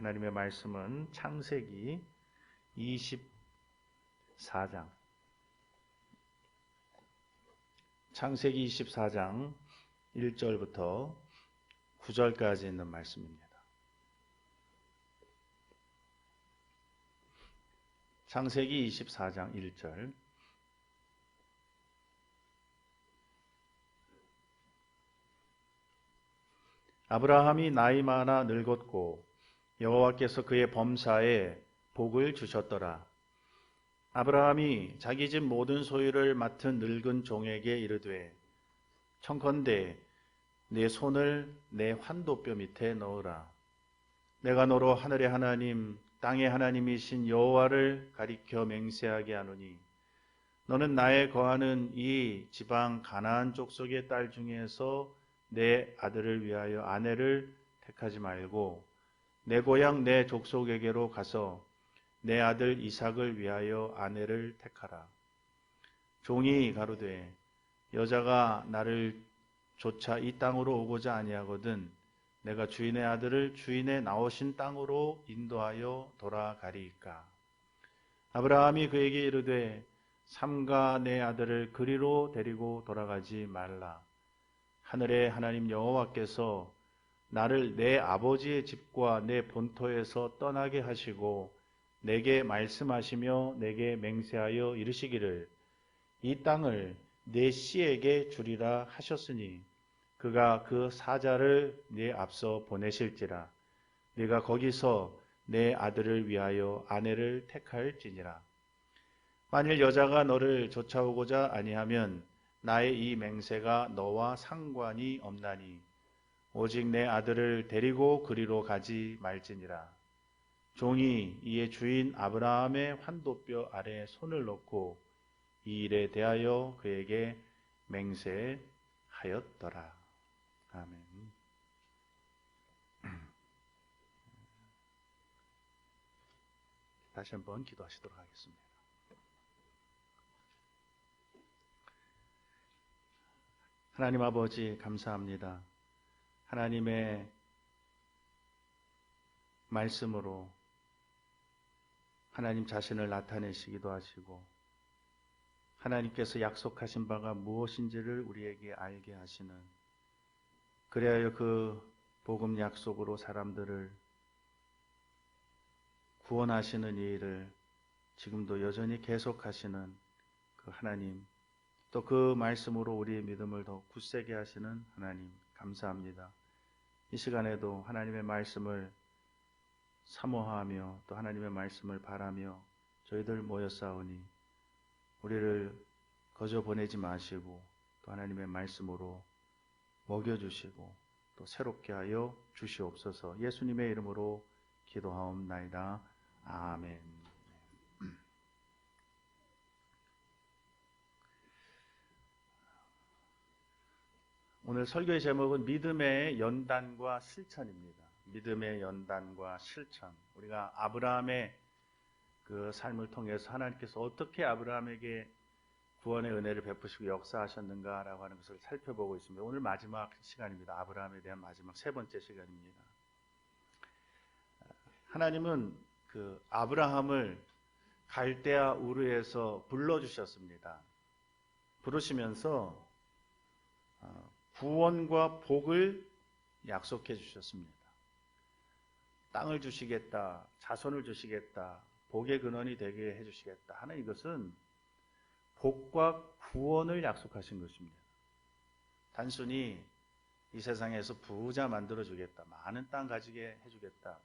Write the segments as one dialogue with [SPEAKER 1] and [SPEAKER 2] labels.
[SPEAKER 1] 하나님의 말씀은 창세기 24장. 창세기 24장 1절부터 9절까지 있는 말씀입니다. 창세기 24장 1절. 아브라함이 나이 많아 늙었고 여호와께서 그의 범사에 복을 주셨더라. 아브라함이 자기 집 모든 소유를 맡은 늙은 종에게 이르되 청컨대 내 손을 내 환도뼈 밑에 넣으라. 내가 너로 하늘의 하나님 땅의 하나님이신 여호와를 가리켜 맹세하게 하노니 너는 나의 거하는 이 지방 가나안 족속의 딸 중에서 내 아들을 위하여 아내를 택하지 말고 내 고향 내 족속에게로 가서 내 아들 이삭을 위하여 아내를 택하라. 종이 가로되 여자가 나를 조차 이 땅으로 오고자 아니하거든 내가 주인의 아들을 주인의 나오신 땅으로 인도하여 돌아가리이까. 아브라함이 그에게 이르되 삼가 내 아들을 그리로 데리고 돌아가지 말라. 하늘의 하나님 여호와께서 나를 내 아버지의 집과 내 본토에서 떠나게 하시고 내게 말씀하시며 내게 맹세하여 이르시기를 이 땅을 내 씨에게 주리라 하셨으니 그가 그 사자를 네 앞서 보내실지라. 네가 거기서 내 아들을 위하여 아내를 택할지니라. 만일 여자가 너를 쫓아오고자 아니하면 나의 이 맹세가 너와 상관이 없나니 오직 내 아들을 데리고 그리로 가지 말지니라. 종이 이에 주인 아브라함의 환도뼈 아래 손을 놓고 이 일에 대하여 그에게 맹세하였더라. 아멘. 다시 한번 기도하시도록 하겠습니다. 하나님 아버지 감사합니다. 하나님의 말씀으로 하나님 자신을 나타내시기도 하시고 하나님께서 약속하신 바가 무엇인지를 우리에게 알게 하시는, 그래야 그 복음 약속으로 사람들을 구원하시는 이 일을 지금도 여전히 계속하시는 그 하나님, 또 그 말씀으로 우리의 믿음을 더 굳세게 하시는 하나님 감사합니다. 이 시간에도 하나님의 말씀을 사모하며 또 하나님의 말씀을 바라며 저희들 모였사오니 우리를 거저 보내지 마시고 또 하나님의 말씀으로 먹여주시고 또 새롭게 하여 주시옵소서. 예수님의 이름으로 기도하옵나이다. 아멘. 오늘 설교의 제목은 믿음의 연단과 실천입니다. 믿음의 연단과 실천. 우리가 아브라함의 그 삶을 통해서 하나님께서 어떻게 아브라함에게 구원의 은혜를 베푸시고 역사하셨는가라고 하는 것을 살펴보고 있습니다. 오늘 마지막 시간입니다. 아브라함에 대한 마지막 세 번째 시간입니다. 하나님은 그 아브라함을 갈대아 우르에서 불러주셨습니다. 부르시면서 구원과 복을 약속해 주셨습니다. 땅을 주시겠다, 자손을 주시겠다, 복의 근원이 되게 해주시겠다 하는 이것은 복과 구원을 약속하신 것입니다. 단순히 이 세상에서 부자 만들어주겠다, 많은 땅 가지게 해주겠다,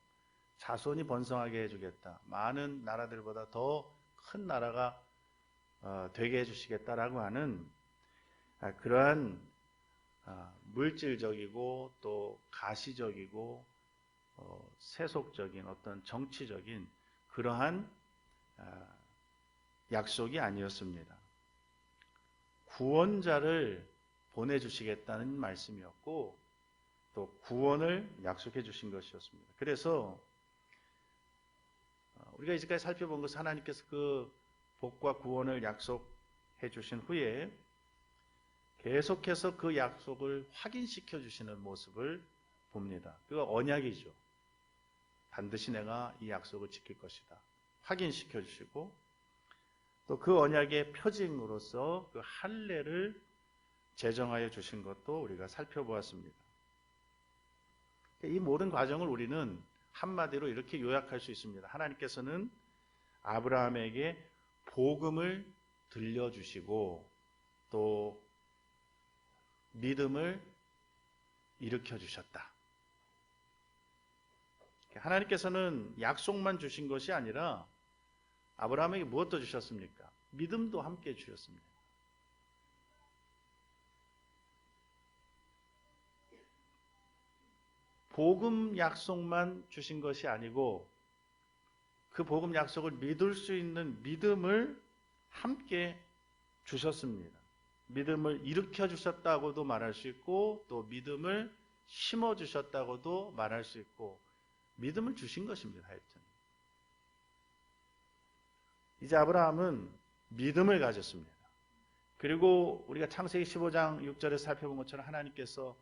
[SPEAKER 1] 자손이 번성하게 해주겠다, 많은 나라들보다 더 큰 나라가 되게 해주시겠다라고 하는 그러한 물질적이고 또 가시적이고 세속적인 어떤 정치적인 그러한 약속이 아니었습니다. 구원자를 보내주시겠다는 말씀이었고 또 구원을 약속해 주신 것이었습니다. 그래서 우리가 이제까지 살펴본 것은 하나님께서 그 복과 구원을 약속해 주신 후에 계속해서 그 약속을 확인시켜 주시는 모습을 봅니다. 그거 언약이죠. 반드시 내가 이 약속을 지킬 것이다. 확인시켜 주시고 또 그 언약의 표징으로서 그 할례를 제정하여 주신 것도 우리가 살펴보았습니다. 이 모든 과정을 우리는 한마디로 이렇게 요약할 수 있습니다. 하나님께서는 아브라함에게 복음을 들려주시고 또 믿음을 일으켜 주셨다. 하나님께서는 약속만 주신 것이 아니라 아브라함에게 무엇도 주셨습니까? 믿음도 함께 주셨습니다. 복음 약속만 주신 것이 아니고 그 복음 약속을 믿을 수 있는 믿음을 함께 주셨습니다. 믿음을 일으켜 주셨다고도 말할 수 있고 또 믿음을 심어 주셨다고도 말할 수 있고 믿음을 주신 것입니다. 하여튼 이제 아브라함은 믿음을 가졌습니다. 그리고 우리가 창세기 15장 6절에 살펴본 것처럼 하나님께서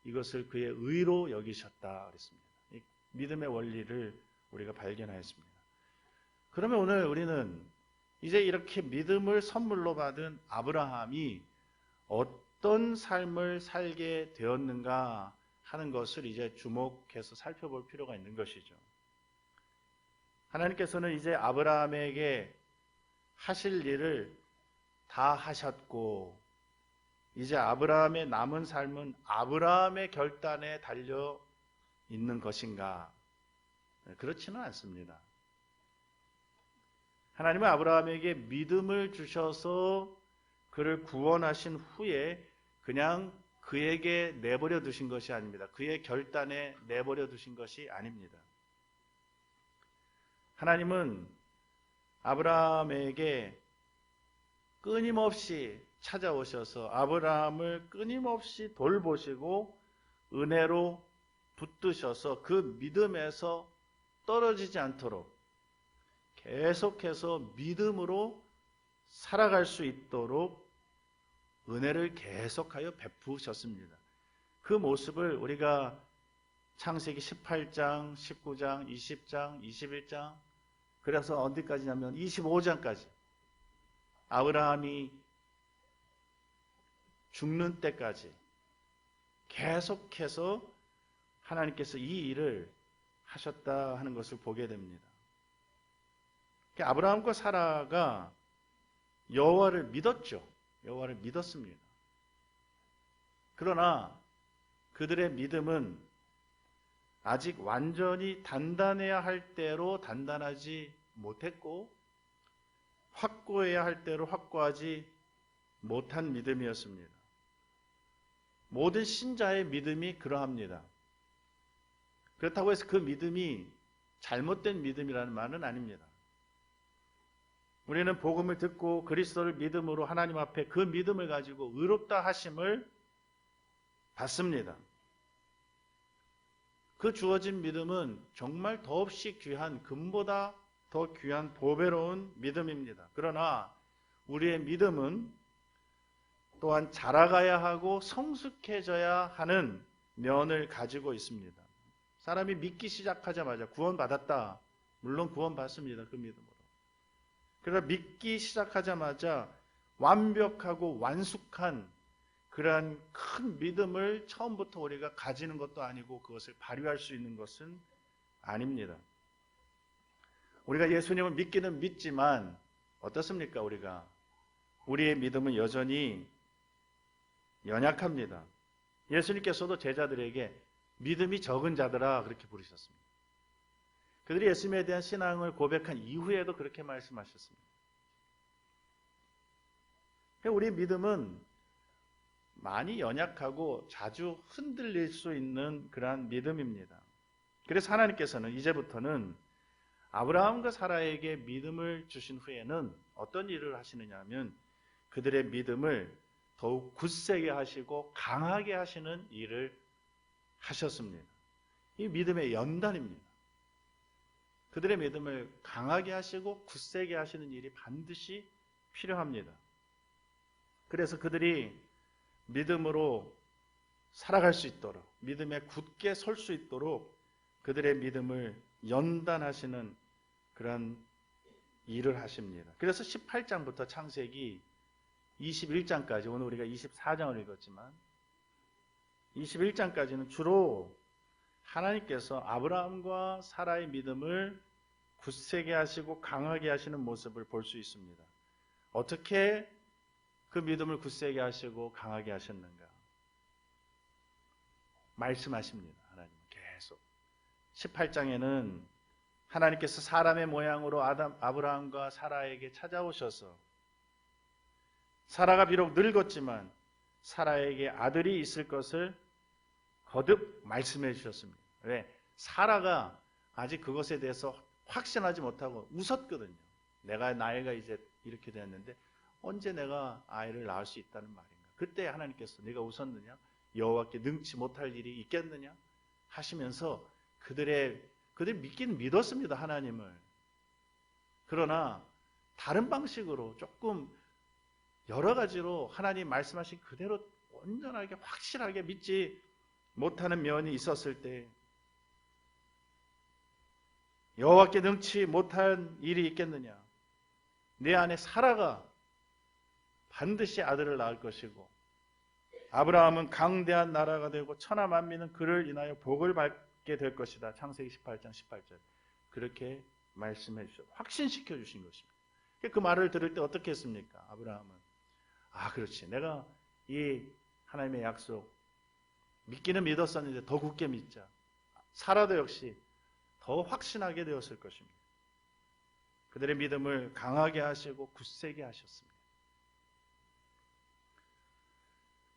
[SPEAKER 1] 이것을 그의 의로 여기셨다 그랬습니다. 이 믿음의 원리를 우리가 발견하였습니다. 그러면 오늘 우리는 이제 이렇게 믿음을 선물로 받은 아브라함이 어떤 삶을 살게 되었는가 하는 것을 이제 주목해서 살펴볼 필요가 있는 것이죠. 하나님께서는 이제 아브라함에게 하실 일을 다 하셨고 이제 아브라함의 남은 삶은 아브라함의 결단에 달려 있는 것인가? 그렇지는 않습니다. 하나님은 아브라함에게 믿음을 주셔서 그를 구원하신 후에 그냥 그에게 내버려 두신 것이 아닙니다. 그의 결단에 내버려 두신 것이 아닙니다. 하나님은 아브라함에게 끊임없이 찾아오셔서 아브라함을 끊임없이 돌보시고 은혜로 붙드셔서 그 믿음에서 떨어지지 않도록 계속해서 믿음으로 살아갈 수 있도록 은혜를 계속하여 베푸셨습니다. 그 모습을 우리가 창세기 18장, 19장, 20장, 21장 그래서 어디까지냐면 25장까지 아브라함이 죽는 때까지 계속해서 하나님께서 이 일을 하셨다 하는 것을 보게 됩니다. 아브라함과 사라가 여호와를 믿었죠. 여호와를 믿었습니다. 그러나 그들의 믿음은 아직 완전히 단단해야 할 때로 단단하지 못했고 확고해야 할 때로 확고하지 못한 믿음이었습니다. 모든 신자의 믿음이 그러합니다. 그렇다고 해서 그 믿음이 잘못된 믿음이라는 말은 아닙니다. 우리는 복음을 듣고 그리스도를 믿음으로 하나님 앞에 그 믿음을 가지고 의롭다 하심을 받습니다. 그 주어진 믿음은 정말 더없이 귀한 금보다 더 귀한 보배로운 믿음입니다. 그러나 우리의 믿음은 또한 자라가야 하고 성숙해져야 하는 면을 가지고 있습니다. 사람이 믿기 시작하자마자 구원받았다. 물론 구원받습니다. 그 믿음으로. 그러나 믿기 시작하자마자 완벽하고 완숙한 그러한 큰 믿음을 처음부터 우리가 가지는 것도 아니고 그것을 발휘할 수 있는 것은 아닙니다. 우리가 예수님을 믿기는 믿지만 어떻습니까? 우리의 믿음은 여전히 연약합니다. 예수님께서도 제자들에게 믿음이 적은 자들아 그렇게 부르셨습니다. 그들이 예수님에 대한 신앙을 고백한 이후에도 그렇게 말씀하셨습니다. 우리의 믿음은 많이 연약하고 자주 흔들릴 수 있는 그러한 믿음입니다. 그래서 하나님께서는 이제부터는 아브라함과 사라에게 믿음을 주신 후에는 어떤 일을 하시느냐 하면 그들의 믿음을 더욱 굳세게 하시고 강하게 하시는 일을 하셨습니다. 이 믿음의 연단입니다. 그들의 믿음을 강하게 하시고 굳세게 하시는 일이 반드시 필요합니다. 그래서 그들이 믿음으로 살아갈 수 있도록 믿음에 굳게 설 수 있도록 그들의 믿음을 연단하시는 그런 일을 하십니다. 그래서 18장부터 창세기 21장까지, 오늘 우리가 24장을 읽었지만 21장까지는 주로 하나님께서 아브라함과 사라의 믿음을 굳세게 하시고 강하게 하시는 모습을 볼 수 있습니다. 어떻게 그 믿음을 굳세게 하시고 강하게 하셨는가? 말씀하십니다. 하나님은 계속. 18장에는 하나님께서 사람의 모양으로 아브라함과 사라에게 찾아오셔서 사라가 비록 늙었지만 사라에게 아들이 있을 것을 거듭 말씀해 주셨습니다. 왜? 사라가 아직 그것에 대해서 확신하지 못하고 웃었거든요. 내가 나이가 이제 이렇게 되었는데 언제 내가 아이를 낳을 수 있다는 말인가? 그때 하나님께서 네가 웃었느냐? 여호와께 능치 못할 일이 있겠느냐? 하시면서 그들이 믿긴 믿었습니다. 하나님을. 그러나 다른 방식으로 조금 여러 가지로 하나님 말씀하신 그대로 온전하게 확실하게 믿지 못하는 면이 있었을 때 여호와께 능치 못한 일이 있겠느냐? 내 안에 사라가 반드시 아들을 낳을 것이고 아브라함은 강대한 나라가 되고 천하 만민은 그를 인하여 복을 받게 될 것이다. 창세기 18장 18절. 그렇게 말씀해 주셨, 확신시켜 주신 것입니다. 그 말을 들을 때 어떻게 했습니까? 아브라함은 그렇지. 내가 이 하나님의 약속 믿기는 믿었었는데 더 굳게 믿자. 사라도 역시 더 확신하게 되었을 것입니다. 그들의 믿음을 강하게 하시고 굳세게 하셨습니다.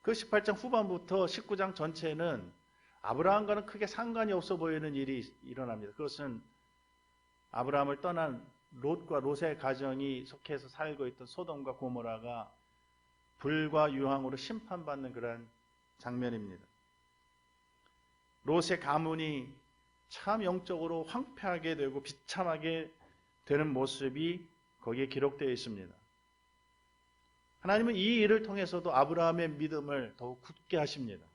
[SPEAKER 1] 그 18장 후반부터 19장 전체는 아브라함과는 크게 상관이 없어 보이는 일이 일어납니다. 그것은 아브라함을 떠난 롯과 롯의 가정이 속해서 살고 있던 소돔과 고모라가 불과 유황으로 심판받는 그런 장면입니다. 롯의 가문이 참 영적으로 황폐하게 되고 비참하게 되는 모습이 거기에 기록되어 있습니다. 하나님은 이 일을 통해서도 아브라함의 믿음을 더욱 굳게 하십니다.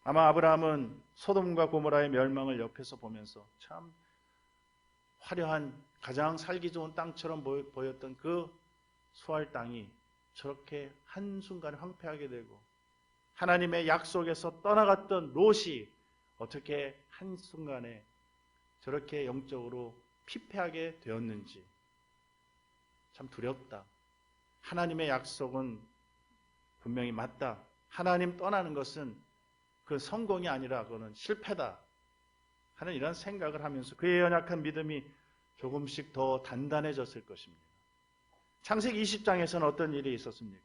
[SPEAKER 1] 아마 아브라함은 소돔과 고모라의 멸망을 옆에서 보면서 참 화려한 가장 살기 좋은 땅처럼 보였던 그 수할 땅이 저렇게 한순간에 황폐하게 되고 하나님의 약속에서 떠나갔던 롯이 어떻게 한순간에 저렇게 영적으로 피폐하게 되었는지 참 두렵다. 하나님의 약속은 분명히 맞다. 하나님 떠나는 것은 그 성공이 아니라 그거는 실패다 하는 이런 생각을 하면서 그의 연약한 믿음이 조금씩 더 단단해졌을 것입니다. 창세기 20장에서는 어떤 일이 있었습니까?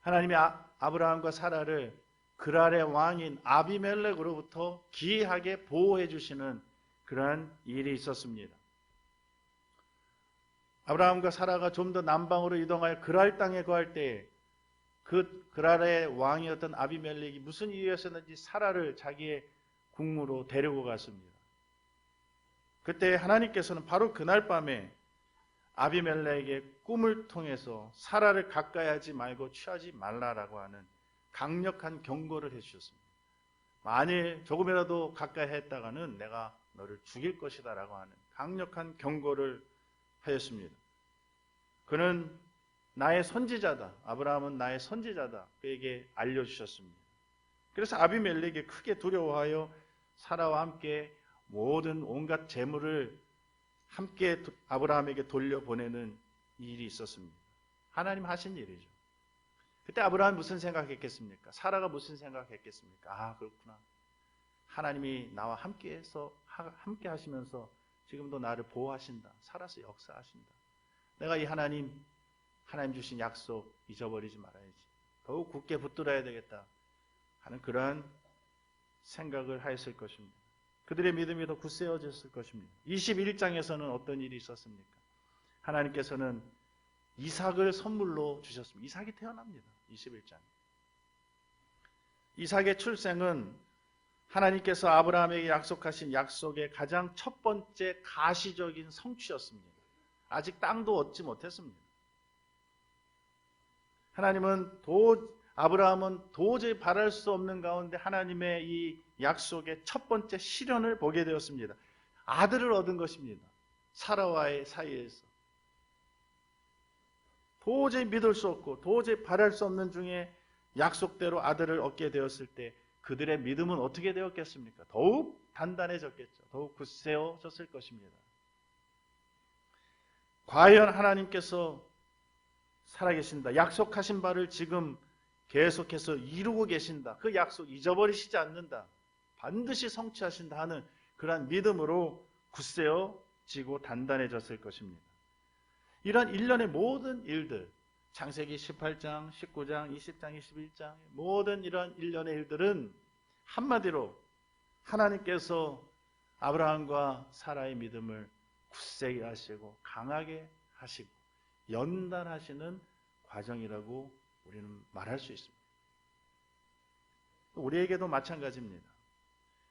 [SPEAKER 1] 하나님이 아브라함과 사라를 그랄의 왕인 아비멜렉으로부터 기이하게 보호해 주시는 그러한 일이 있었습니다. 아브라함과 사라가 좀 더 남방으로 이동하여 그랄 땅에 거할 때에 그 그랄의 왕이었던 아비멜렉이 무슨 이유에서든지 사라를 자기의 궁으로 데리고 갔습니다. 그때 하나님께서는 바로 그날 밤에 아비멜렉의 꿈을 통해서 사라를 가까이 하지 말고 취하지 말라라고 하는 강력한 경고를 해주셨습니다. 만일 조금이라도 가까이 했다가는 내가 너를 죽일 것이다 라고 하는 강력한 경고를 하였습니다. 그는 나의 선지자다. 아브라함은 나의 선지자다. 그에게 알려주셨습니다. 그래서 아비멜렉이 크게 두려워하여 사라와 함께 모든 온갖 재물을 함께 아브라함에게 돌려보내는 일이 있었습니다. 하나님 하신 일이죠. 그때 아브라함이 무슨 생각했겠습니까? 사라가 무슨 생각했겠습니까? 그렇구나. 하나님이 나와 함께 하시면서 지금도 나를 보호하신다. 살아서 역사하신다. 내가 이 하나님 주신 약속 잊어버리지 말아야지. 더욱 굳게 붙들어야 되겠다 하는 그러한 생각을 하였을 것입니다. 그들의 믿음이 더 굳세어졌을 것입니다. 21장에서는 어떤 일이 있었습니까? 하나님께서는 이삭을 선물로 주셨습니다. 이삭이 태어납니다. 21장. 이삭의 출생은 하나님께서 아브라함에게 약속하신 약속의 가장 첫 번째 가시적인 성취였습니다. 아직 땅도 얻지 못했습니다. 아브라함은 도저히 바랄 수 없는 가운데 하나님의 이 약속의 첫 번째 실현을 보게 되었습니다. 아들을 얻은 것입니다. 사라와의 사이에서. 도저히 믿을 수 없고 도저히 바랄 수 없는 중에 약속대로 아들을 얻게 되었을 때 그들의 믿음은 어떻게 되었겠습니까? 더욱 단단해졌겠죠. 더욱 굳세어졌을 것입니다. 과연 하나님께서 살아계신다. 약속하신 바를 지금 계속해서 이루고 계신다. 그 약속 잊어버리시지 않는다. 반드시 성취하신다 하는 그러한 믿음으로 굳세어지고 단단해졌을 것입니다. 이런 일련의 모든 일들, 창세기 18장, 19장, 20장, 21장 모든 이런 일련의 일들은 한마디로 하나님께서 아브라함과 사라의 믿음을 굳세게 하시고 강하게 하시고 연단하시는 과정이라고 우리는 말할 수 있습니다. 우리에게도 마찬가지입니다.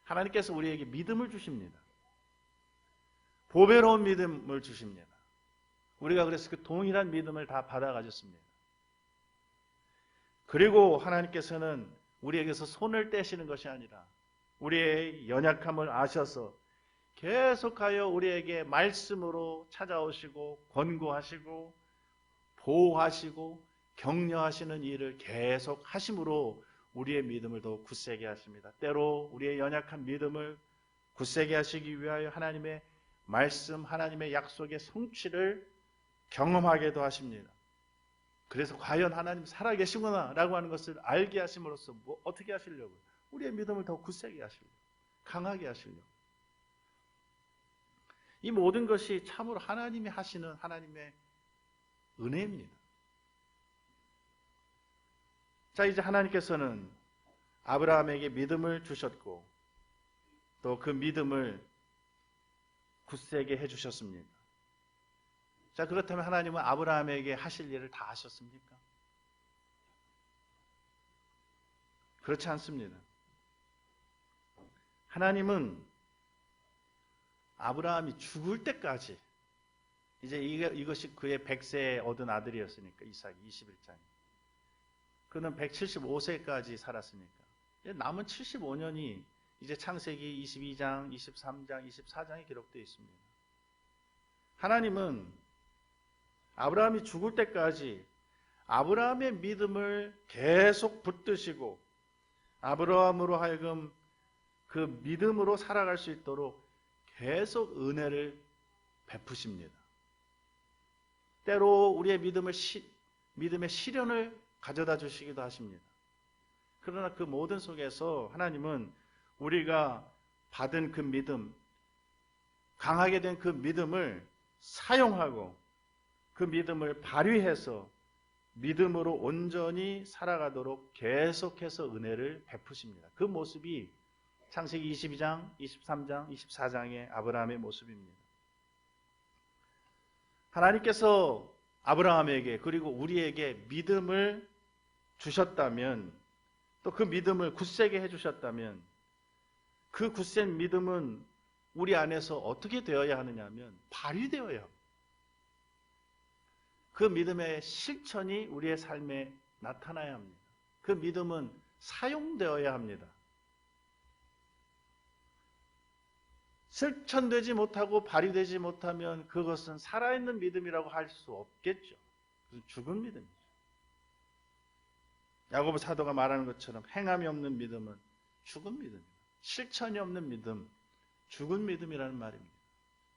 [SPEAKER 1] 하나님께서 우리에게 믿음을 주십니다. 보배로운 믿음을 주십니다. 우리가 그래서 그 동일한 믿음을 다 받아 가졌습니다. 그리고 하나님께서는 우리에게서 손을 떼시는 것이 아니라 우리의 연약함을 아셔서 계속하여 우리에게 말씀으로 찾아오시고 권고하시고 보호하시고 격려하시는 일을 계속 하심으로 우리의 믿음을 더욱 굳세게 하십니다. 때로 우리의 연약한 믿음을 굳세게 하시기 위하여 하나님의 말씀, 하나님의 약속의 성취를 경험하게도 하십니다. 그래서 과연 하나님 살아계시구나 라고 하는 것을 알게 하심으로써 어떻게 하시려고요? 우리의 믿음을 더 굳세게 하시려고, 강하게 하시려고. 이 모든 것이 참으로 하나님이 하시는 하나님의 은혜입니다. 자, 이제 하나님께서는 아브라함에게 믿음을 주셨고 또 그 믿음을 굳세게 해주셨습니다. 자, 그렇다면 하나님은 아브라함에게 하실 일을 다 하셨습니까? 그렇지 않습니다. 하나님은 아브라함이 죽을 때까지, 이제 이것이 그의 100세에 얻은 아들이었으니까, 이삭이 21장이. 그는 175세까지 살았으니까 남은 75년이 이제 창세기 22장, 23장, 24장에 기록되어 있습니다. 하나님은 아브라함이 죽을 때까지 아브라함의 믿음을 계속 붙드시고 아브라함으로 하여금 그 믿음으로 살아갈 수 있도록 계속 은혜를 베푸십니다. 때로 우리의 믿음의 시련을 가져다 주시기도 하십니다. 그러나 그 모든 속에서 하나님은 우리가 받은 그 믿음, 강하게 된 그 믿음을 사용하고 그 믿음을 발휘해서 믿음으로 온전히 살아가도록 계속해서 은혜를 베푸십니다. 그 모습이 창세기 22장, 23장, 24장의 아브라함의 모습입니다. 하나님께서 아브라함에게 그리고 우리에게 믿음을 주셨다면, 또 그 믿음을 굳세게 해주셨다면, 그 굳센 믿음은 우리 안에서 어떻게 되어야 하느냐 하면 발휘되어야 합니다. 그 믿음의 실천이 우리의 삶에 나타나야 합니다. 그 믿음은 사용되어야 합니다. 실천되지 못하고 발휘되지 못하면 그것은 살아있는 믿음이라고 할 수 없겠죠. 죽은 믿음이죠. 야고보 사도가 말하는 것처럼 행함이 없는 믿음은 죽은 믿음입니다. 실천이 없는 믿음, 죽은 믿음이라는 말입니다.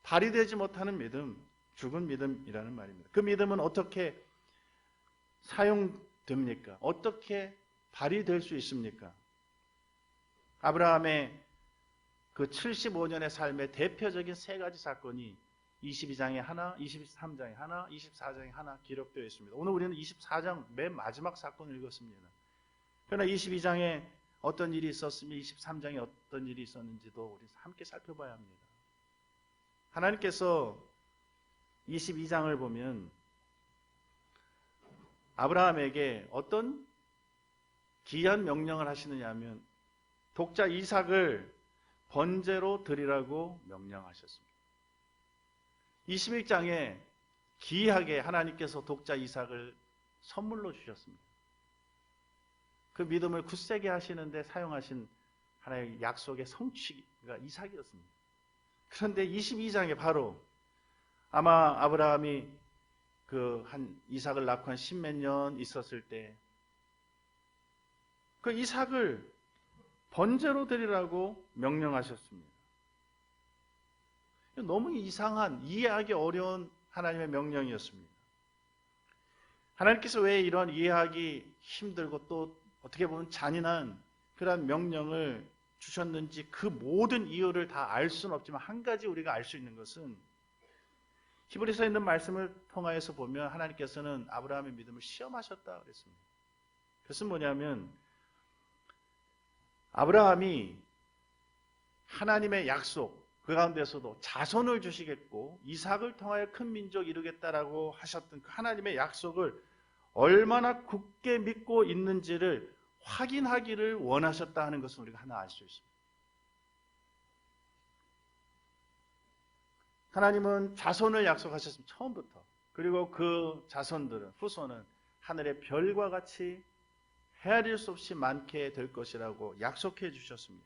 [SPEAKER 1] 발휘되지 못하는 믿음, 죽은 믿음이라는 말입니다. 그 믿음은 어떻게 사용됩니까? 어떻게 발휘될 수 있습니까? 아브라함의 그 75년의 삶의 대표적인 세 가지 사건이 22장에 하나, 23장에 하나, 24장에 하나 기록되어 있습니다. 오늘 우리는 24장 맨 마지막 사건을 읽었습니다. 그러나 22장에 어떤 일이 있었으며 23장에 어떤 일이 있었는지도 우리 함께 살펴봐야 합니다. 하나님께서 22장을 보면 아브라함에게 어떤 기이한 명령을 하시느냐 하면 독자 이삭을 번제로 드리라고 명령하셨습니다. 21장에 기이하게 하나님께서 독자 이삭을 선물로 주셨습니다. 그 믿음을 굳세게 하시는데 사용하신 하나님의 약속의 성취가 이삭이었습니다. 그런데 22장에 바로 아마 아브라함이 그 한 이삭을 낳고 한 십몇 년 있었을 때 그 이삭을 번제로 드리라고 명령하셨습니다. 너무 이상한, 이해하기 어려운 하나님의 명령이었습니다. 하나님께서 왜 이런 이해하기 힘들고 또 어떻게 보면 잔인한 그런 명령을 주셨는지 그 모든 이유를 다 알 수는 없지만 한 가지 우리가 알 수 있는 것은 히브리서에 있는 말씀을 통하여서 보면 하나님께서는 아브라함의 믿음을 시험하셨다 그랬습니다. 그것은 뭐냐면 아브라함이 하나님의 약속 그 가운데서도 자손을 주시겠고 이삭을 통하여 큰 민족 이루겠다라고 하셨던 그 하나님의 약속을 얼마나 굳게 믿고 있는지를 확인하기를 원하셨다 하는 것을 우리가 하나 알 수 있습니다. 하나님은 자손을 약속하셨습니다. 처음부터. 그리고 그 자손들은, 후손은 하늘의 별과 같이 헤아릴 수 없이 많게 될 것이라고 약속해 주셨습니다.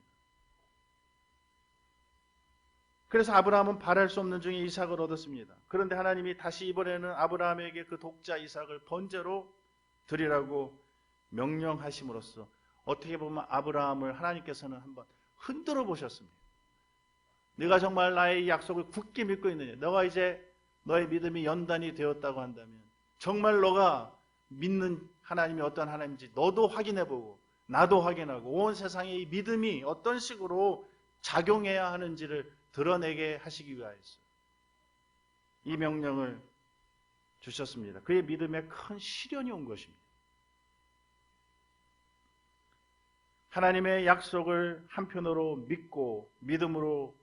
[SPEAKER 1] 그래서 아브라함은 바랄 수 없는 중에 이삭을 얻었습니다. 그런데 하나님이 다시 이번에는 아브라함에게 그 독자 이삭을 번제로 드리라고 명령하심으로써 어떻게 보면 아브라함을 하나님께서는 한번 흔들어 보셨습니다. 네가 정말 나의 약속을 굳게 믿고 있느냐? 너가 이제 너의 믿음이 연단이 되었다고 한다면 정말 너가 믿는 하나님이 어떤 하나님인지 너도 확인해보고 나도 확인하고 온 세상의 이 믿음이 어떤 식으로 작용해야 하는지를 드러내게 하시기 위하여서 이 명령을 주셨습니다. 그의 믿음에 큰 시련이 온 것입니다. 하나님의 약속을 한편으로 믿고 믿음으로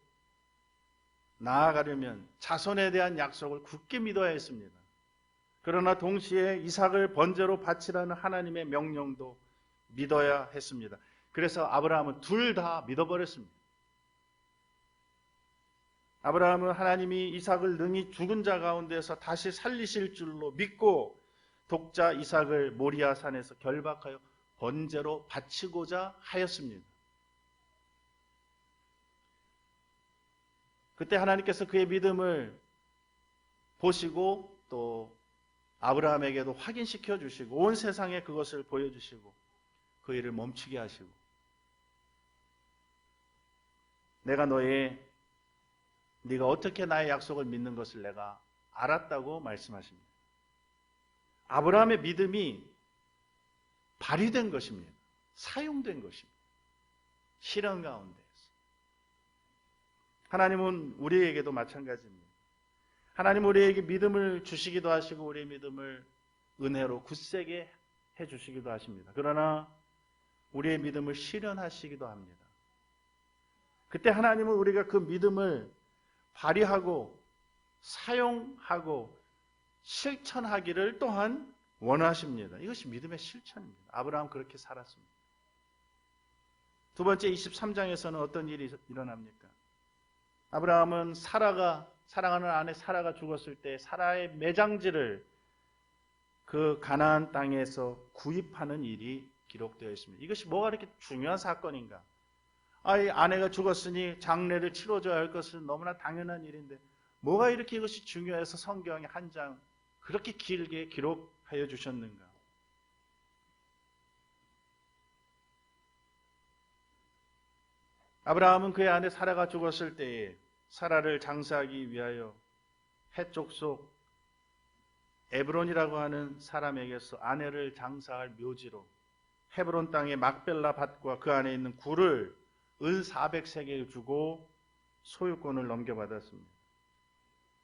[SPEAKER 1] 나아가려면 자손에 대한 약속을 굳게 믿어야 했습니다. 그러나 동시에 이삭을 번제로 바치라는 하나님의 명령도 믿어야 했습니다. 그래서 아브라함은 둘 다 믿어버렸습니다. 아브라함은 하나님이 이삭을 능히 죽은 자 가운데서 다시 살리실 줄로 믿고 독자 이삭을 모리아 산에서 결박하여 번제로 바치고자 하였습니다. 그때 하나님께서 그의 믿음을 보시고 또 아브라함에게도 확인시켜 주시고 온 세상에 그것을 보여주시고 그 일을 멈추게 하시고 내가 네가 어떻게 나의 약속을 믿는 것을 내가 알았다고 말씀하십니다. 아브라함의 믿음이 발휘된 것입니다. 사용된 것입니다. 실현 가운데에서. 하나님은 우리에게도 마찬가지입니다. 하나님 우리에게 믿음을 주시기도 하시고 우리의 믿음을 은혜로 굳세게 해주시기도 하십니다. 그러나 우리의 믿음을 실현하시기도 합니다. 그때 하나님은 우리가 그 믿음을 발휘하고 사용하고 실천하기를 또한 원하십니다. 이것이 믿음의 실천입니다. 아브라함 그렇게 살았습니다. 두 번째 23장에서는 어떤 일이 일어납니까? 아브라함은 사랑하는 아내 사라가 죽었을 때 사라의 매장지를 그 가나안 땅에서 구입하는 일이 기록되어 있습니다. 이것이 뭐가 이렇게 중요한 사건인가? 이 아내가 죽었으니 장례를 치러줘야 할 것은 너무나 당연한 일인데 뭐가 이렇게 이것이 중요해서 성경에 한 장 그렇게 길게 기록하여 주셨는가? 아브라함은 그의 아내 사라가 죽었을 때에 사라를 장사하기 위하여 해쪽 속 에브론이라고 하는 사람에게서 아내를 장사할 묘지로 헤브론 땅의 막벨라 밭과 그 안에 있는 굴을 은 400세겔 주고 소유권을 넘겨받았습니다.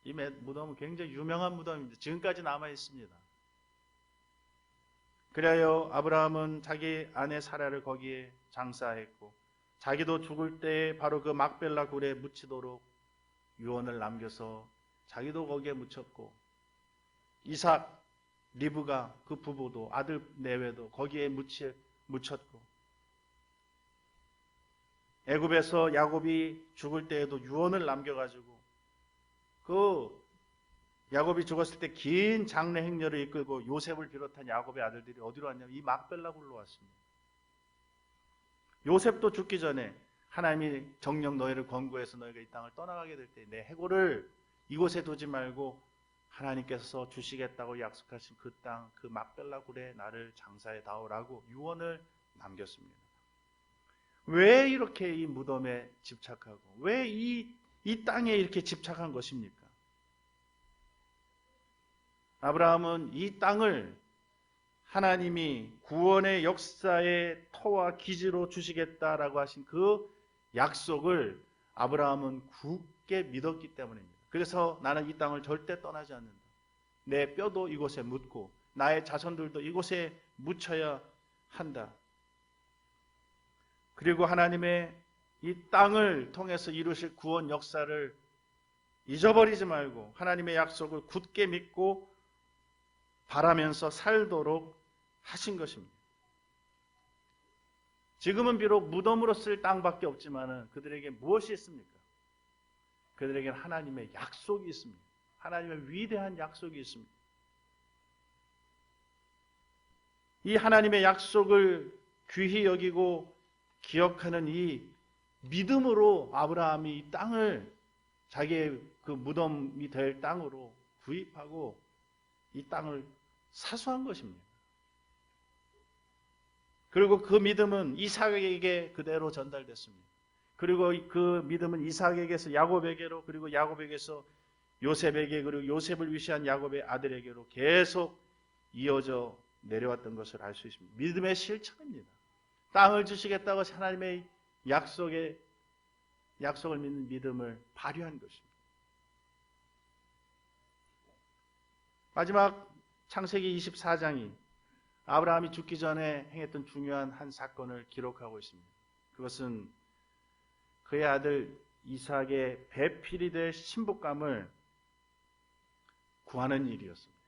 [SPEAKER 1] 이 무덤은 굉장히 유명한 무덤입니다. 지금까지 남아 있습니다. 그리하여 아브라함은 자기 아내 사라를 거기에 장사했고 자기도 죽을 때 바로 그 막벨라 굴에 묻히도록 유언을 남겨서 자기도 거기에 묻혔고 이삭, 리브가 그 부부도 아들 내외도 거기에 묻혔고 애굽에서 야곱이 죽을 때에도 유언을 남겨가지고 그 야곱이 죽었을 때 긴 장례 행렬을 이끌고 요셉을 비롯한 야곱의 아들들이 어디로 왔냐면 이 막벨라 굴로 왔습니다. 요셉도 죽기 전에 하나님이 정녕 너희를 권고해서 너희가 이 땅을 떠나가게 될 때 내 해골을 이곳에 두지 말고 하나님께서 주시겠다고 약속하신 그 땅, 그 막벨라 굴에 나를 장사해 다오라고 유언을 남겼습니다. 왜 이렇게 이 무덤에 집착하고 왜 이 땅에 이렇게 집착한 것입니까? 아브라함은 이 땅을 하나님이 구원의 역사의 터와 기지로 주시겠다라고 하신 그 약속을 아브라함은 굳게 믿었기 때문입니다. 그래서 나는 이 땅을 절대 떠나지 않는다. 내 뼈도 이곳에 묻고 나의 자손들도 이곳에 묻혀야 한다. 그리고 하나님의 이 땅을 통해서 이루실 구원 역사를 잊어버리지 말고 하나님의 약속을 굳게 믿고 바라면서 살도록 하신 것입니다. 지금은 비록 무덤으로 쓸 땅밖에 없지만 그들에게 무엇이 있습니까? 그들에게는 하나님의 약속이 있습니다. 하나님의 위대한 약속이 있습니다. 이 하나님의 약속을 귀히 여기고 기억하는 이 믿음으로 아브라함이 이 땅을 자기의 그 무덤이 될 땅으로 구입하고 이 땅을 사수한 것입니다. 그리고 그 믿음은 이삭에게 그대로 전달됐습니다. 그리고 그 믿음은 이삭에게서 야곱에게로, 그리고 야곱에게서 요셉에게, 그리고 요셉을 위시한 야곱의 아들에게로 계속 이어져 내려왔던 것을 알 수 있습니다. 믿음의 실천입니다. 땅을 주시겠다고 하나님의 약속을 믿는 믿음을 발휘한 것입니다. 마지막 창세기 24장이 아브라함이 죽기 전에 행했던 중요한 한 사건을 기록하고 있습니다. 그것은 그의 아들 이삭의 배필이 될 신부감을 구하는 일이었습니다.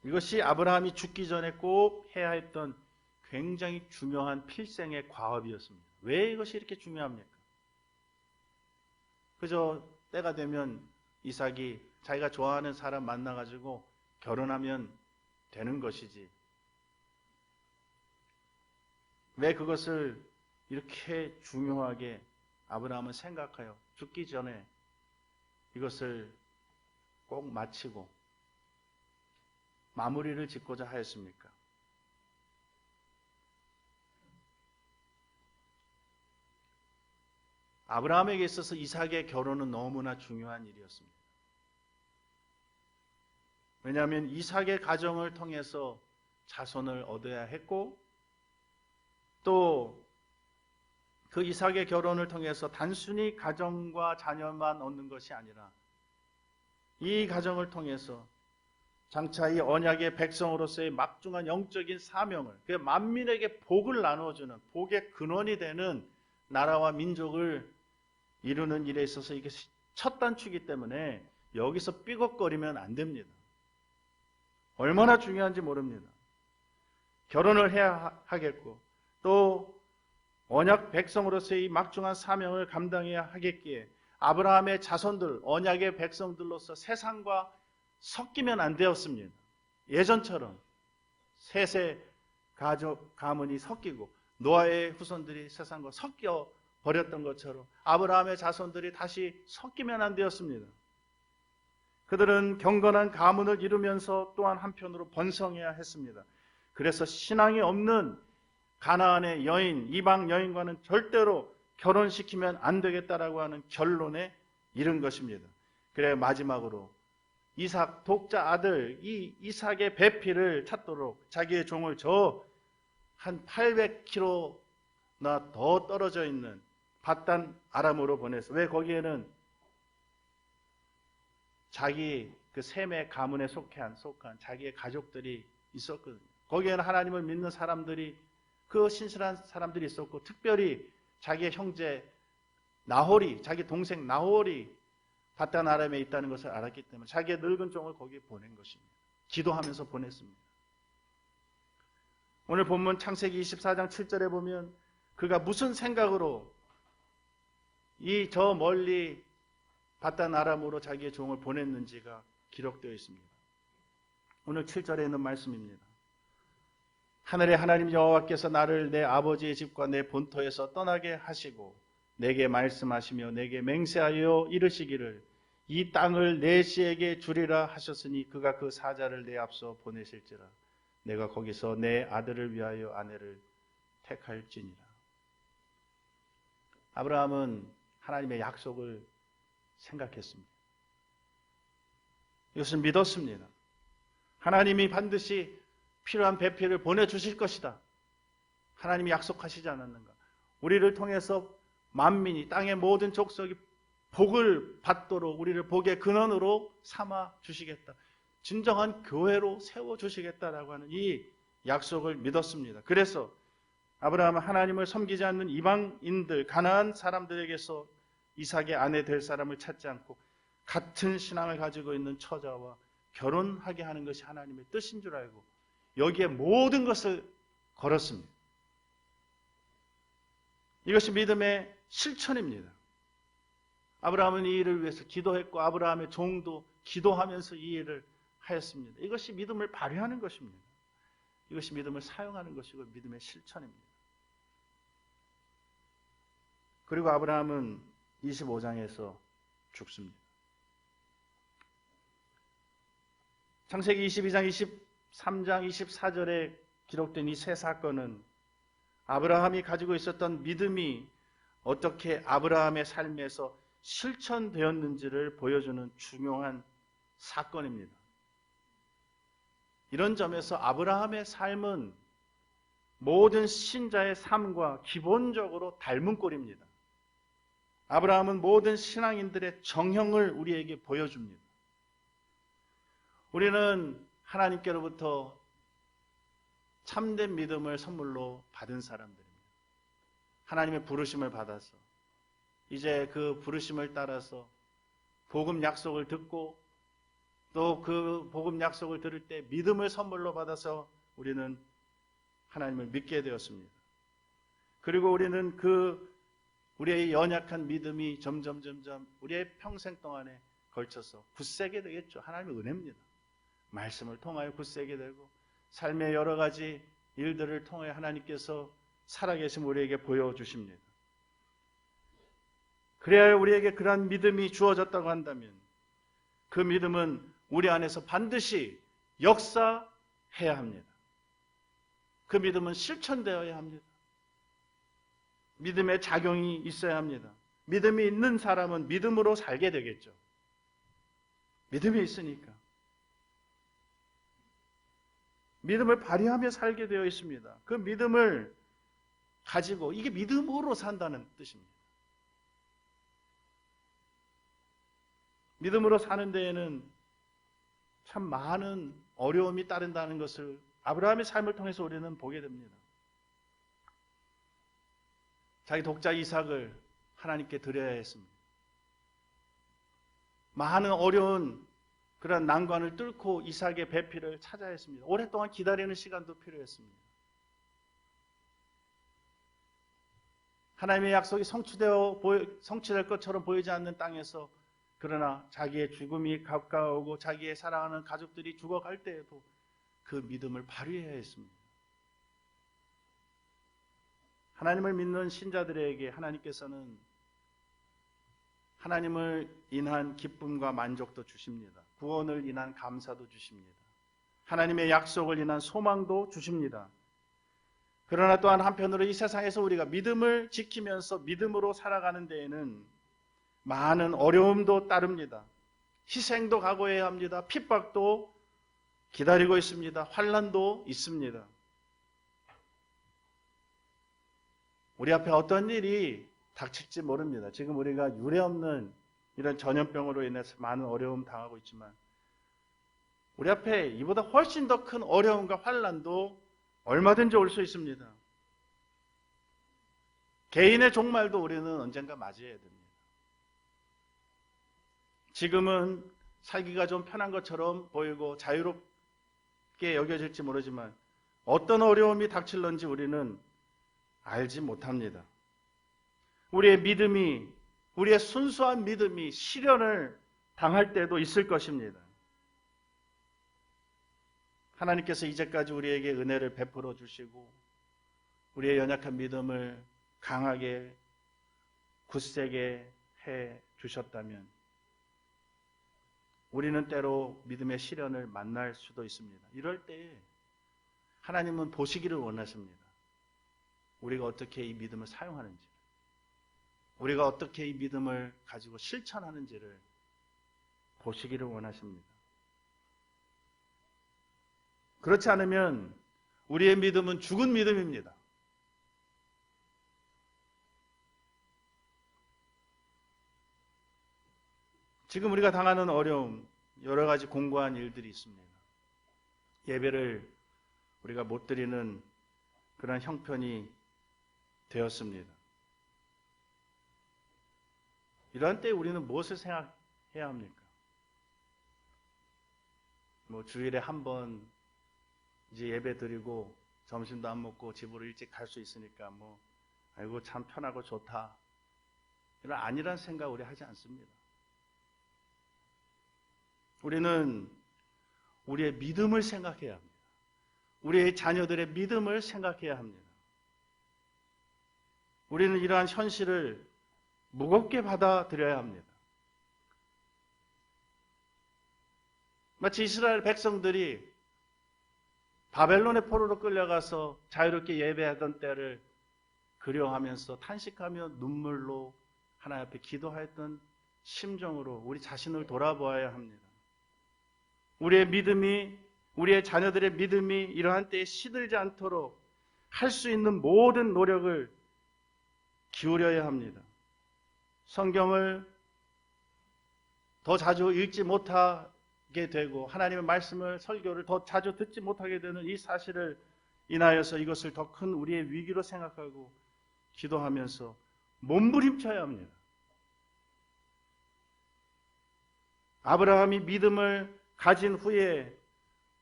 [SPEAKER 1] 이것이 아브라함이 죽기 전에 꼭 해야 했던 굉장히 중요한 필생의 과업이었습니다. 왜 이것이 이렇게 중요합니까? 그저 때가 되면 이삭이 자기가 좋아하는 사람 만나가지고 결혼하면 되는 것이지. 왜 그것을 이렇게 중요하게 아브라함은 생각하여 죽기 전에 이것을 꼭 마치고 마무리를 짓고자 하였습니까? 아브라함에게 있어서 이삭의 결혼은 너무나 중요한 일이었습니다. 왜냐하면 이삭의 가정을 통해서 자손을 얻어야 했고, 또 그 이삭의 결혼을 통해서 단순히 가정과 자녀만 얻는 것이 아니라 이 가정을 통해서 장차 이 언약의 백성으로서의 막중한 영적인 사명을, 그 만민에게 복을 나누어주는 복의 근원이 되는 나라와 민족을 이루는 일에 있어서 이게 첫 단추이기 때문에 여기서 삐걱거리면 안 됩니다. 얼마나 중요한지 모릅니다. 결혼을 해야 하겠고 또 언약 백성으로서의 이 막중한 사명을 감당해야 하겠기에 아브라함의 자손들, 언약의 백성들로서 세상과 섞이면 안 되었습니다. 예전처럼 셋의 가족, 가문이 섞이고 노아의 후손들이 세상과 섞여 버렸던 것처럼 아브라함의 자손들이 다시 섞이면 안 되었습니다. 그들은 경건한 가문을 이루면서 또한 한편으로 번성해야 했습니다. 그래서 신앙이 없는 가나안의 여인, 이방 여인과는 절대로 결혼시키면 안 되겠다라고 하는 결론에 이른 것입니다. 그래 마지막으로 이삭 독자 아들 이 이삭의 배필을 찾도록 자기의 종을 저 한 800km나 더 떨어져 있는 밧단 아람으로 보내서, 왜 거기에는 자기 그 셈의 가문에 속한 자기의 가족들이 있었거든요. 거기에는 하나님을 믿는 사람들이, 그 신실한 사람들이 있었고, 특별히 자기의 형제 나홀이, 자기 동생 나홀이 밧단 아람에 있다는 것을 알았기 때문에 자기의 늙은 종을 거기에 보낸 것입니다. 기도하면서 보냈습니다. 오늘 본문 창세기 24장 7절에 보면 그가 무슨 생각으로 이 저 멀리 밧단 아람으로 자기의 종을 보냈는지가 기록되어 있습니다. 오늘 7절에 있는 말씀입니다. 하늘의 하나님 여호와께서 나를 내 아버지의 집과 내 본토에서 떠나게 하시고 내게 말씀하시며 내게 맹세하여 이르시기를 이 땅을 내 씨에게 주리라 하셨으니 그가 그 사자를 내 앞서 보내실지라 내가 거기서 내 아들을 위하여 아내를 택할지니라. 아브라함은 하나님의 약속을 생각했습니다. 이것을 믿었습니다. 하나님이 반드시 필요한 배필을 보내주실 것이다. 하나님이 약속하시지 않았는가? 우리를 통해서 만민이 땅의 모든 족속이 복을 받도록 우리를 복의 근원으로 삼아 주시겠다. 진정한 교회로 세워주시겠다라고 하는 이 약속을 믿었습니다. 그래서 아브라함은 하나님을 섬기지 않는 이방인들, 가나안 사람들에게서 이삭의 아내 될 사람을 찾지 않고 같은 신앙을 가지고 있는 처자와 결혼하게 하는 것이 하나님의 뜻인 줄 알고 여기에 모든 것을 걸었습니다. 이것이 믿음의 실천입니다. 아브라함은 이 일을 위해서 기도했고 아브라함의 종도 기도하면서 이 일을 하였습니다. 이것이 믿음을 발휘하는 것입니다. 이것이 믿음을 사용하는 것이고 믿음의 실천입니다. 그리고 아브라함은 25장에서 죽습니다. 창세기 22장, 23장, 24절에 기록된 이 세 사건은 아브라함이 가지고 있었던 믿음이 어떻게 아브라함의 삶에서 실천되었는지를 보여주는 중요한 사건입니다. 이런 점에서 아브라함의 삶은 모든 신자의 삶과 기본적으로 닮은 꼴입니다. 아브라함은 모든 신앙인들의 정형을 우리에게 보여줍니다. 우리는 하나님께로부터 참된 믿음을 선물로 받은 사람들입니다. 하나님의 부르심을 받아서 이제 그 부르심을 따라서 복음 약속을 듣고 또 그 복음 약속을 들을 때 믿음을 선물로 받아서 우리는 하나님을 믿게 되었습니다. 그리고 우리는 우리의 연약한 믿음이 점점 우리의 평생 동안에 걸쳐서 굳세게 되겠죠. 하나님의 은혜입니다. 말씀을 통하여 굳세게 되고 삶의 여러 가지 일들을 통해 하나님께서 살아계신 우리에게 보여주십니다. 그래야 우리에게 그러한 믿음이 주어졌다고 한다면 그 믿음은 우리 안에서 반드시 역사해야 합니다. 그 믿음은 실천되어야 합니다. 믿음의 작용이 있어야 합니다. 믿음이 있는 사람은 믿음으로 살게 되겠죠. 믿음이 있으니까. 믿음을 발휘하며 살게 되어 있습니다. 그 믿음을 가지고 이게 믿음으로 산다는 뜻입니다. 믿음으로 사는 데에는 참 많은 어려움이 따른다는 것을 아브라함의 삶을 통해서 우리는 보게 됩니다. 자기 독자 이삭을 하나님께 드려야 했습니다. 많은 어려운 그런 난관을 뚫고 이삭의 배필을 찾아야 했습니다. 오랫동안 기다리는 시간도 필요했습니다. 하나님의 약속이 성취될 것처럼 보이지 않는 땅에서 그러나 자기의 죽음이 가까우고 자기의 사랑하는 가족들이 죽어갈 때에도 그 믿음을 발휘해야 했습니다. 하나님을 믿는 신자들에게 하나님께서는 하나님을 인한 기쁨과 만족도 주십니다. 구원을 인한 감사도 주십니다. 하나님의 약속을 인한 소망도 주십니다. 그러나 또한 한편으로 이 세상에서 우리가 믿음을 지키면서 믿음으로 살아가는 데에는 많은 어려움도 따릅니다. 희생도 각오해야 합니다. 핍박도 기다리고 있습니다. 환난도 있습니다. 우리 앞에 어떤 일이 닥칠지 모릅니다. 지금 우리가 유례없는 이런 전염병으로 인해서 많은 어려움 당하고 있지만 우리 앞에 이보다 훨씬 더 큰 어려움과 환난도 얼마든지 올 수 있습니다. 개인의 종말도 우리는 언젠가 맞이해야 됩니다. 지금은 살기가 좀 편한 것처럼 보이고 자유롭게 여겨질지 모르지만 어떤 어려움이 닥칠런지 우리는 알지 못합니다. 우리의 믿음이, 우리의 순수한 믿음이 시련을 당할 때도 있을 것입니다. 하나님께서 이제까지 우리에게 은혜를 베풀어 주시고 우리의 연약한 믿음을 강하게 굳세게 해 주셨다면 우리는 때로 믿음의 시련을 만날 수도 있습니다. 이럴 때 하나님은 보시기를 원하십니다. 우리가 어떻게 이 믿음을 사용하는지, 우리가 어떻게 이 믿음을 가지고 실천하는지를 보시기를 원하십니다. 그렇지 않으면 우리의 믿음은 죽은 믿음입니다. 지금 우리가 당하는 어려움, 여러 가지 공고한 일들이 있습니다. 예배를 우리가 못 드리는 그런 형편이 되었습니다. 이러한 때 우리는 무엇을 생각해야 합니까? 주일에 한 번 이제 예배 드리고 점심도 안 먹고 집으로 일찍 갈 수 있으니까 아이고 참 편하고 좋다. 이런 아니란 생각 우리 하지 않습니다. 우리는 우리의 믿음을 생각해야 합니다. 우리의 자녀들의 믿음을 생각해야 합니다. 우리는 이러한 현실을 무겁게 받아들여야 합니다. 마치 이스라엘 백성들이 바벨론의 포로로 끌려가서 자유롭게 예배하던 때를 그리워하면서 탄식하며 눈물로 하나님 앞에 기도하였던 심정으로 우리 자신을 돌아보아야 합니다. 우리의 믿음이, 우리의 자녀들의 믿음이 이러한 때에 시들지 않도록 할 수 있는 모든 노력을 기울여야 합니다. 성경을 더 자주 읽지 못하게 되고 하나님의 말씀을, 설교를 더 자주 듣지 못하게 되는 이 사실을 인하여서 이것을 더 큰 우리의 위기로 생각하고 기도하면서 몸부림쳐야 합니다. 아브라함이 믿음을 가진 후에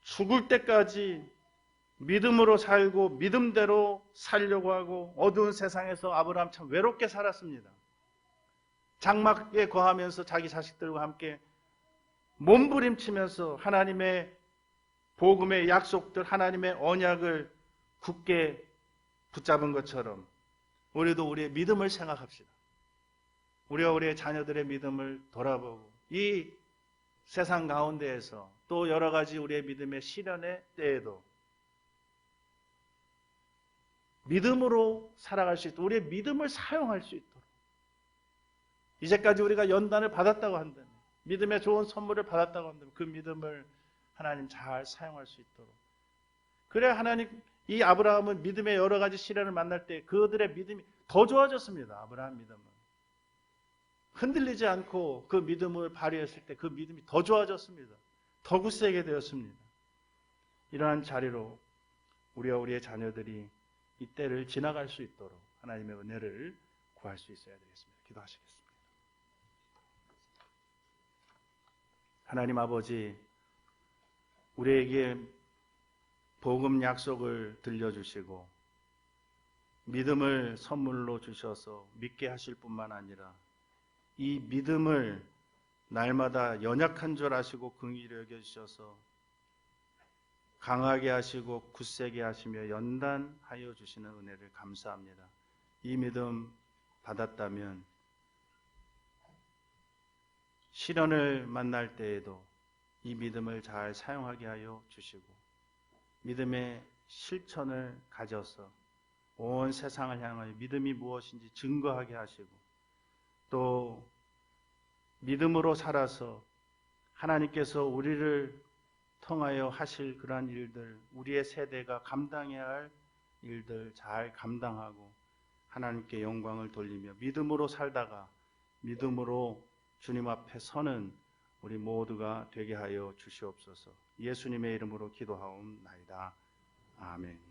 [SPEAKER 1] 죽을 때까지 믿음으로 살고 믿음대로 살려고 하고 어두운 세상에서 아브라함 참 외롭게 살았습니다. 장막에 거하면서 자기 자식들과 함께 몸부림치면서 하나님의 복음의 약속들, 하나님의 언약을 굳게 붙잡은 것처럼 우리도 우리의 믿음을 생각합시다. 우리가 우리의 자녀들의 믿음을 돌아보고 이 세상 가운데에서 또 여러 가지 우리의 믿음의 시련의 때에도 믿음으로 살아갈 수 있도록 우리의 믿음을 사용할 수 있도록 이제까지 우리가 연단을 받았다고 한다면 믿음의 좋은 선물을 받았다고 한다면 그 믿음을 하나님 잘 사용할 수 있도록 그래야 하나님 이 아브라함은 믿음의 여러 가지 시련을 만날 때 그들의 믿음이 더 좋아졌습니다. 아브라함 믿음은 흔들리지 않고 그 믿음을 발휘했을 때 그 믿음이 더 좋아졌습니다. 더 굳세게 되었습니다. 이러한 자리로 우리와 우리의 자녀들이 이 때를 지나갈 수 있도록 하나님의 은혜를 구할 수 있어야 되겠습니다. 기도하시겠습니다. 하나님 아버지, 우리에게 복음 약속을 들려주시고 믿음을 선물로 주셔서 믿게 하실 뿐만 아니라 이 믿음을 날마다 연약한 줄 아시고 긍휼히 여겨주셔서 강하게 하시고 굳세게 하시며 연단하여 주시는 은혜를 감사합니다. 이 믿음 받았다면 시련을 만날 때에도 이 믿음을 잘 사용하게 하여 주시고 믿음의 실천을 가져서 온 세상을 향하여 믿음이 무엇인지 증거하게 하시고 또 믿음으로 살아서 하나님께서 우리를 통하여 하실 그러한 일들, 우리의 세대가 감당해야 할 일들 잘 감당하고 하나님께 영광을 돌리며 믿음으로 살다가 믿음으로 주님 앞에 서는 우리 모두가 되게 하여 주시옵소서. 예수님의 이름으로 기도하옵나이다. 아멘.